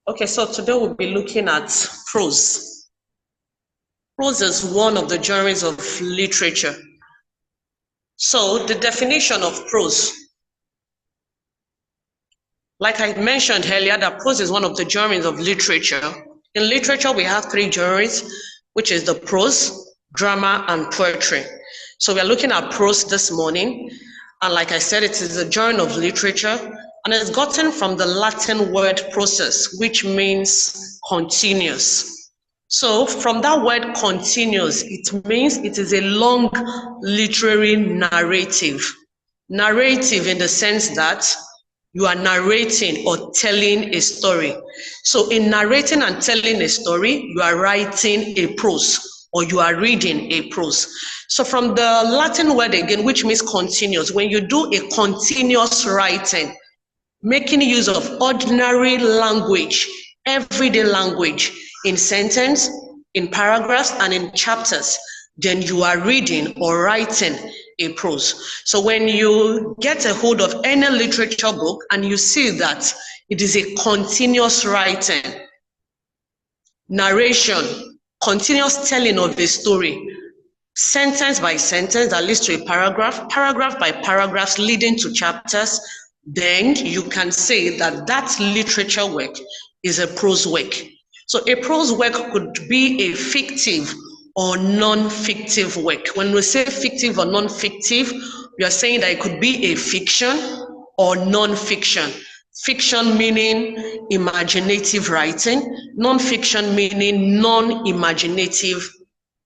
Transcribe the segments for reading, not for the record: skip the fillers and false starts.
Okay, so today we'll be looking at prose. Prose is one of the genres of literature. So the definition of prose, like I mentioned earlier, that prose is one of the genres of literature. In literature, we have three genres, which is the prose, drama, and poetry. So we are looking at prose this morning, and like I said, it is a genre of literature, and it's gotten from the Latin word proses, which means continuous. So from that word continuous, it means it is a long literary narrative. Narrative in the sense that you are narrating or telling a story. So in narrating and telling a story, you are writing a prose or you are reading a prose. So from the Latin word again, which means continuous, when you do a continuous writing, making use of ordinary language, everyday language, in sentence, in paragraphs, and in chapters, then you are reading or writing a prose. So when you get a hold of any literature book and you see that it is a continuous writing, narration, continuous telling of a story, sentence by sentence that leads to a paragraph, paragraph by paragraphs leading to chapters, then you can say that that literature work is a prose work. So a prose work could be a fictive or non-fictive work. When we say fictive or non-fictive, we are saying that it could be a fiction or non-fiction. Fiction meaning imaginative writing, non-fiction meaning non-imaginative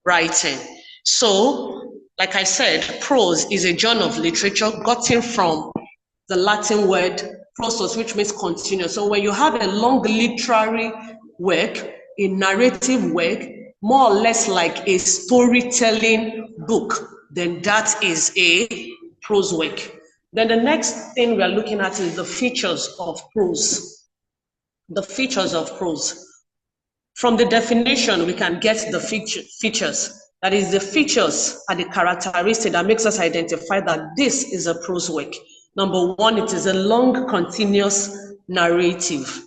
writing. So, like I said, prose is a genre of literature gotten from the Latin word prosos, which means continuous. So when you have a long literary work, a narrative work, more or less like a storytelling book, then that is a prose work. Then the next thing we are looking at is the features of prose. The features of prose. From the definition, we can get the features. That is, the features are the characteristic that makes us identify that this is a prose work. Number one, it is a long, continuous narrative.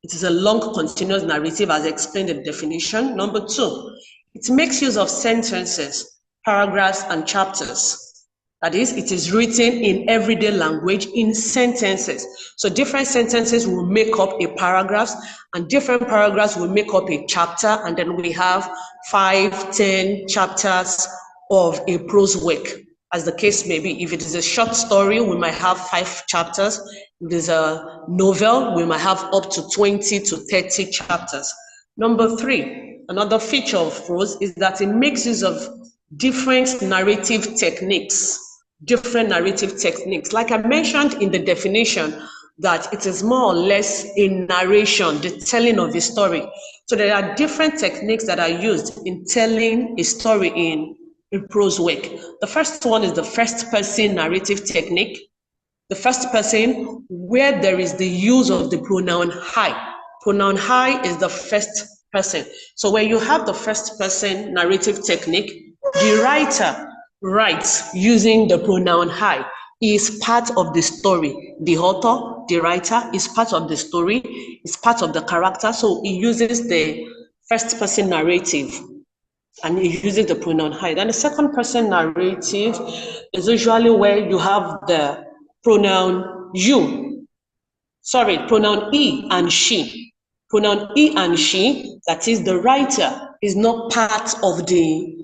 It is a long, continuous narrative as explained in the definition. Number two, it makes use of sentences, paragraphs, and chapters. That is, it is written in everyday language in sentences. So different sentences will make up a paragraph, and different paragraphs will make up a chapter, and then we have 5, 10 chapters of a prose work, as the case may be. If it is a short story, we might have 5 chapters. If it is a novel, we might have up to 20 to 30 chapters. Number 3, another feature of prose is that it makes use of different narrative techniques. Like I mentioned in the definition, that it is more or less a narration, the telling of a story. So there are different techniques that are used in telling a story in a prose work. The first one is the first person narrative technique. The first person, where there is the use of the pronoun I. Pronoun I is the first person. So when you have the first person narrative technique, the writer writes using the pronoun I. He is part of the story. The author, the writer, is part of the story, is part of the character. So he uses the first person narrative and he uses the pronoun I. Then the second person narrative is usually where you have the pronoun you. Sorry, pronoun he and she. Pronoun he and she, that is, the writer is not part of the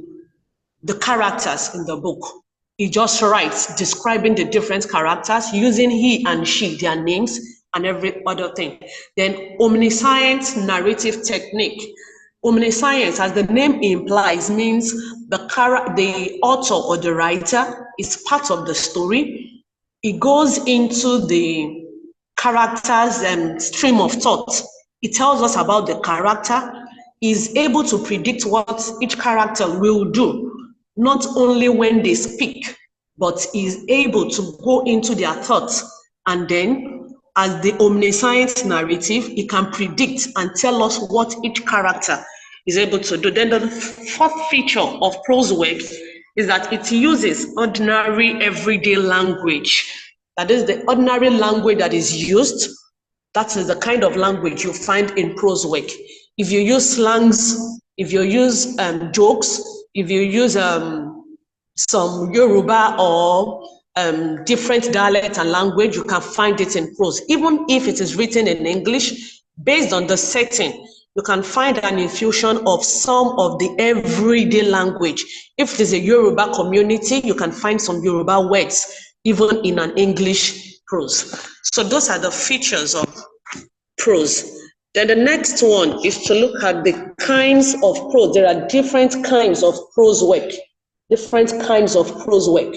characters in the book. He just writes describing the different characters using he and she, their names, and every other thing. Then omniscient narrative technique. Omniscience, as the name implies, means the author or the writer is part of the story. It goes into the character's stream of thought. It tells us about the character. Is able to predict what each character will do, not only when they speak, but is able to go into their thoughts. And then, as the omniscient narrative, it can predict and tell us what each character is able to do. Then the fourth feature of prose work is that it uses ordinary everyday language. That is the ordinary language that is used That is the kind of language you find in prose work. If you use slangs, if you use jokes, if you use some Yoruba or different dialect and language, you can find it in prose. Even if it is written in English, based on the setting, you can find an infusion of some of the everyday language. If it is a Yoruba community, you can find some Yoruba words, even in an English prose. So those are the features of prose. Then the next one is to look at the kinds of prose. There are different kinds of prose work. Different kinds of prose work.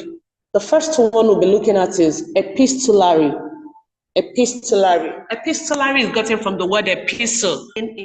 The first one we'll be looking at is epistolary. Epistolary. Epistolary is gotten from the word epistle.